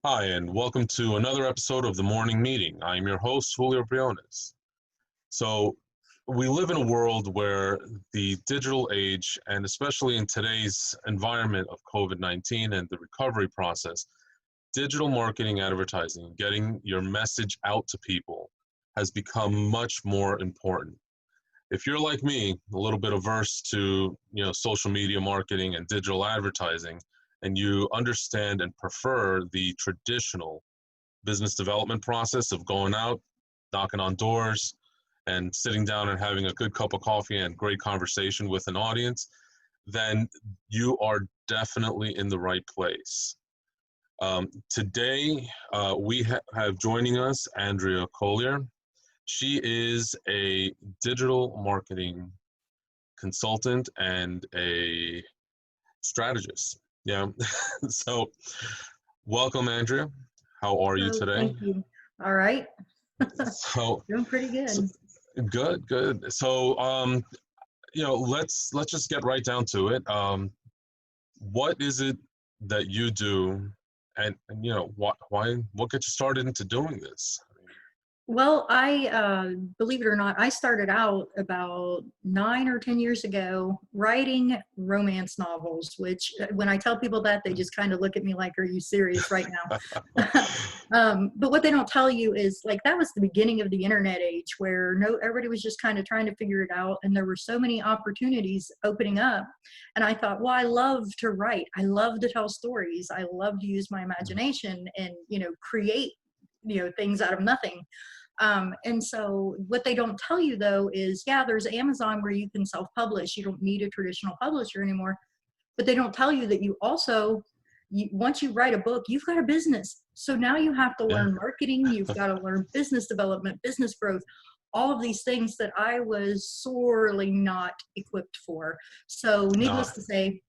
Hi, and welcome to another episode of the Morning Meeting. I'm your host, Julio Briones. So, we live in a world where the digital age, and especially in today's environment of COVID-19 and the recovery process, digital marketing, advertising, getting your message out to people has become much more important. If you're like me, a little bit averse to, social media marketing and digital advertising, and you understand and prefer the traditional business development process of going out, knocking on doors, and sitting down and having a good cup of coffee and great conversation with an audience, then you are definitely in the right place. Today, we have joining us Andrea Collier. She is a digital marketing consultant and a strategist. Yeah. So, welcome, Andrea. How are you Oh, today? thank you. All right. So, Doing pretty so good. good. So, let's just get right down to it. What is it that you do, and what got you started into doing this? Well, I believe it or not, I started out about 9 or 10 years ago writing romance novels, which when I tell people that, they just kind of look at me like, are you serious right now? But what they don't tell you is like that was the beginning of the internet age where everybody was just kind of trying to figure it out. And there were so many opportunities opening up. And I thought, well, I love to write. I love to tell stories. I love to use my imagination and, create, things out of nothing. And so what they don't tell you though is, yeah, there's Amazon where you can self-publish. You don't need a traditional publisher anymore. But they don't tell you that you also, once you write a book, you've got a business. So now you have to Yeah. learn marketing. You've got to learn business development, business growth, all of these things that I was sorely not equipped for. So No. needless to say,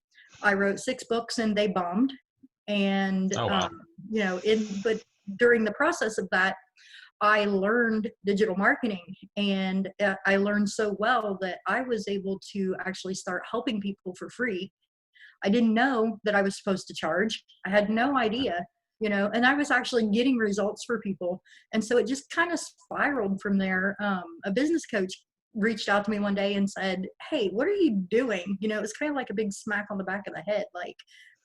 I wrote 6 books and they bombed. And, Oh wow. but during the process of that, I learned digital marketing, and I learned so well that I was able to actually start helping people for free. I didn't know that I was supposed to charge. I had no idea, and I was actually getting results for people. And so it just kind of spiraled from there. A business coach reached out to me one day and said, "Hey, what are you doing?" It was kind of like a big smack on the back of the head. Like,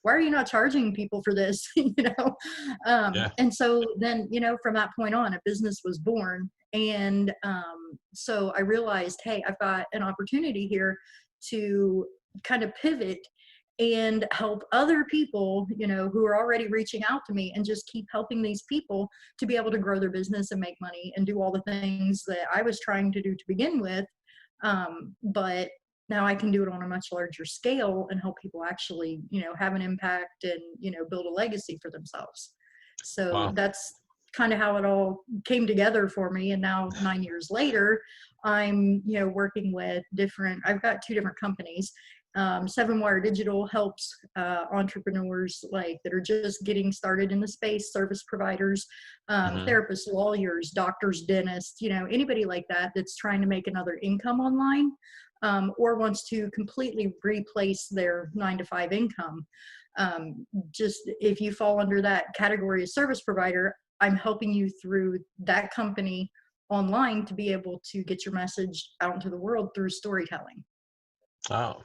why are you not charging people for this? Yeah. And so then, from that point on, a business was born. And so I realized, hey, I've got an opportunity here to kind of pivot and help other people, who are already reaching out to me, and just keep helping these people to be able to grow their business and make money and do all the things that I was trying to do to begin with. But now I can do it on a much larger scale and help people actually, have an impact and, build a legacy for themselves. So Wow. that's kind of how it all came together for me. And now 9 years later, I'm, working with I've got 2 different companies. 7 Wire Digital helps entrepreneurs like that are just getting started in the space, service providers, Hmm. therapists, lawyers, doctors, dentists, anybody like that that's trying to make another income online, or wants to completely replace their 9-to-5 income. Just if you fall under that category of service provider, I'm helping you through that company online to be able to get your message out into the world through storytelling. Oh.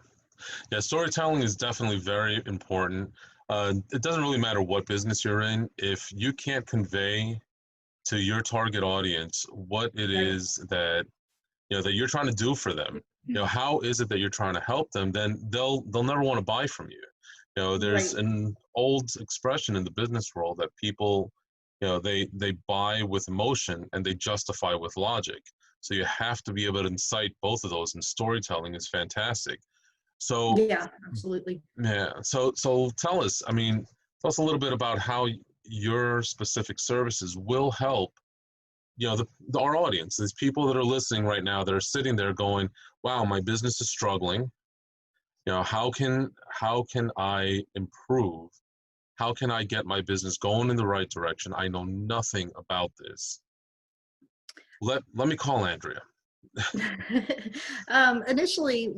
Yeah, storytelling is definitely very important. It doesn't really matter what business you're in. If you can't convey to your target audience what it Right. is that that you're trying to do for them, how is it that you're trying to help them, then they'll never want to buy from you. There's Right. an old expression in the business world that people, they buy with emotion and they justify with logic. So you have to be able to incite both of those, and storytelling is fantastic. So Yeah, absolutely. yeah. So tell us, tell us a little bit about how your specific services will help, our audience, these people that are listening right now that are sitting there going, wow, my business is struggling. How can I improve? How can I get my business going in the right direction? I know nothing about this. Let me call Andrea. Initially,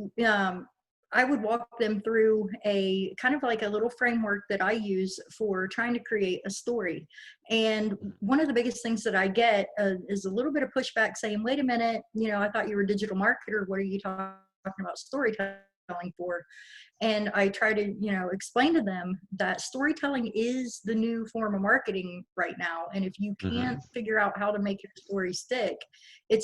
I would walk them through a kind of like a little framework that I use for trying to create a story. And one of the biggest things that I get is a little bit of pushback saying, wait a minute, I thought you were a digital marketer. What are you talking about storytelling for? And I try to, explain to them that storytelling is the new form of marketing right now. And if you Mm-hmm. can't figure out how to make your story stick, it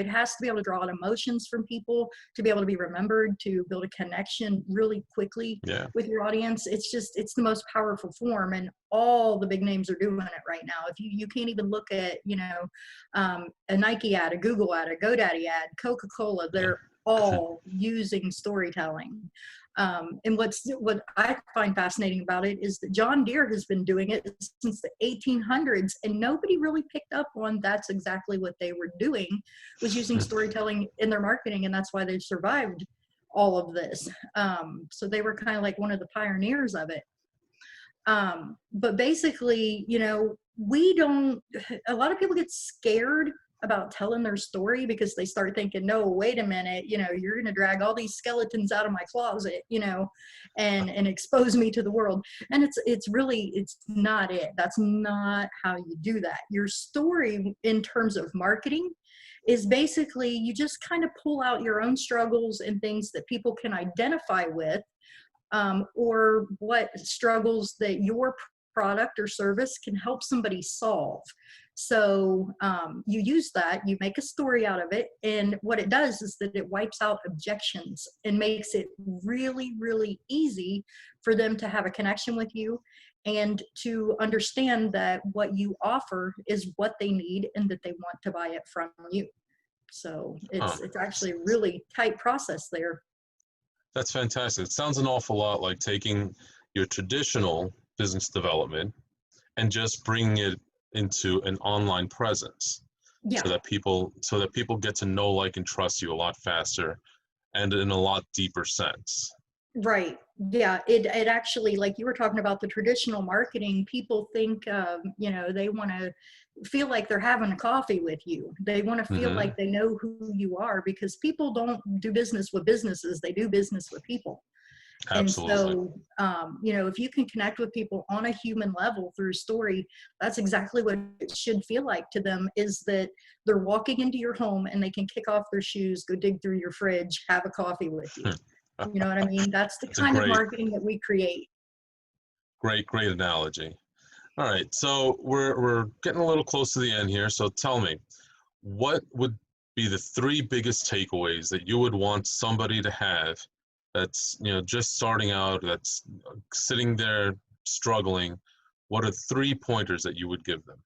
has to be able to draw out emotions from people, to be able to be remembered, to build a connection really quickly Yeah. with your audience. It's the most powerful form, and all the big names are doing it right now. If you can't even look at, a Nike ad, a Google ad, a GoDaddy ad, Coca-Cola, they're all using storytelling. And what I find fascinating about it is that John Deere has been doing it since the 1800s, and nobody really picked up on that's exactly what they were doing, was using storytelling in their marketing, and that's why they've survived all of this. So they were kind of like one of the pioneers of it. But basically, a lot of people get scared about telling their story because they start thinking, no, wait a minute, you're going to drag all these skeletons out of my closet, and expose me to the world. And it's not it. That's not how you do that. Your story in terms of marketing is basically, you just kind of pull out your own struggles and things that people can identify with, or what struggles that your product or service can help somebody solve. So you use that, you make a story out of it, and what it does is that it wipes out objections and makes it really, really easy for them to have a connection with you and to understand that what you offer is what they need and that they want to buy it from you. So it's actually a really tight process there. That's fantastic. It sounds an awful lot like taking your traditional business development and just bringing it into an online presence, Yeah. so that people get to know, like, and trust you a lot faster and in a lot deeper sense. Right. Yeah. It actually, like you were talking about the traditional marketing, people think, they want to feel like they're having a coffee with you. They want to feel Mm-hmm. like they know who you are, because people don't do business with businesses. They do business with people. And Absolutely. so, if you can connect with people on a human level through a story, that's exactly what it should feel like to them, is that they're walking into your home and they can kick off their shoes, go dig through your fridge, have a coffee with you. You know what I mean? That's the It's a kind of great marketing that we create. analogy. All right, so we're getting a little close to the end here. So tell me, what would be the three biggest takeaways that you would want somebody to have that's, just starting out, that's sitting there struggling? What are three pointers that you would give them?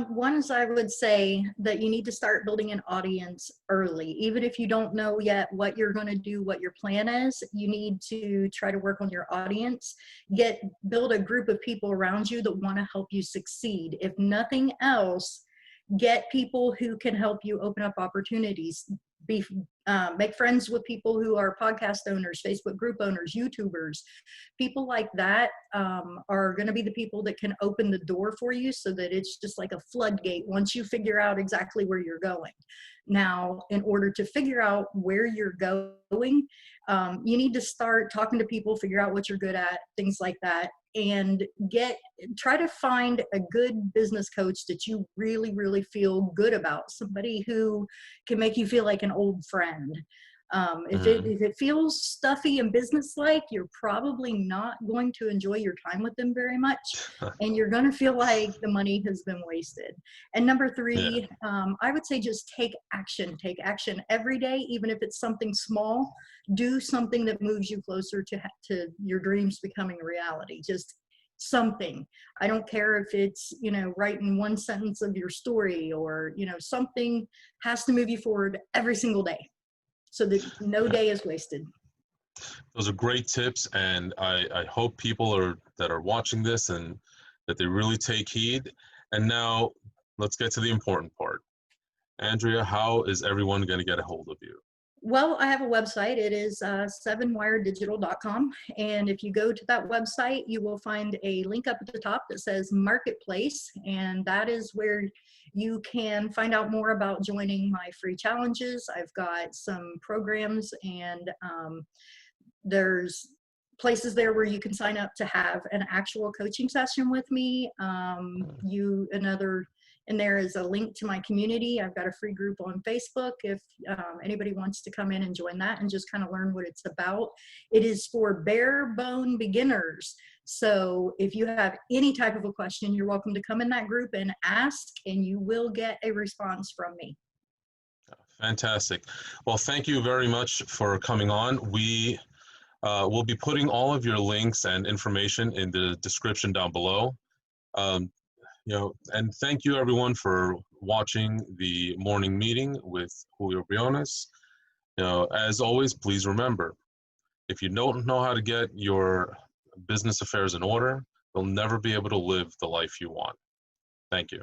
One is, I would say that you need to start building an audience early. Even if you don't know yet what you're going to do, what your plan is, you need to try to work on your audience. Build a group of people around you that want to help you succeed. If nothing else, get people who can help you open up opportunities. Make friends with people who are podcast owners, Facebook group owners, YouTubers. People like that are going to be the people that can open the door for you, so that it's just like a floodgate once you figure out exactly where you're going. Now, in order to figure out where you're going, you need to start talking to people, figure out what you're good at, things like that, and try to find a good business coach that you really, really feel good about, somebody who can make you feel like an old friend. If it feels stuffy and businesslike, you're probably not going to enjoy your time with them very much, and you're going to feel like the money has been wasted. And number three, I would say just take action. Take action every day, even if it's something small. Do something that moves you closer to your dreams becoming a reality. Just something. I don't care if it's, writing one sentence of your story, or, something has to move you forward every single day, so that no day is wasted. Those are great tips, and I hope people that are watching this, and that they really take heed. And now let's get to the important part. Andrea, how is everyone going to get a hold of you? Well, I have a website. It is 7wiredigital.com. And if you go to that website, you will find a link up at the top that says Marketplace. And that is where you can find out more about joining my free challenges. I've got some programs, and there's places there where you can sign up to have an actual coaching session with me. And there is a link to my community. I've got a free group on Facebook if anybody wants to come in and join that and just kind of learn what it's about. It is for bare bone beginners. So if you have any type of a question, you're welcome to come in that group and ask, and you will get a response from me. Fantastic. Well, thank you very much for coming on. We will be putting all of your links and information in the description down below. And thank you everyone for watching the morning meeting with Julio Briones. As always, please remember, if you don't know how to get your business affairs in order, you'll never be able to live the life you want. Thank you.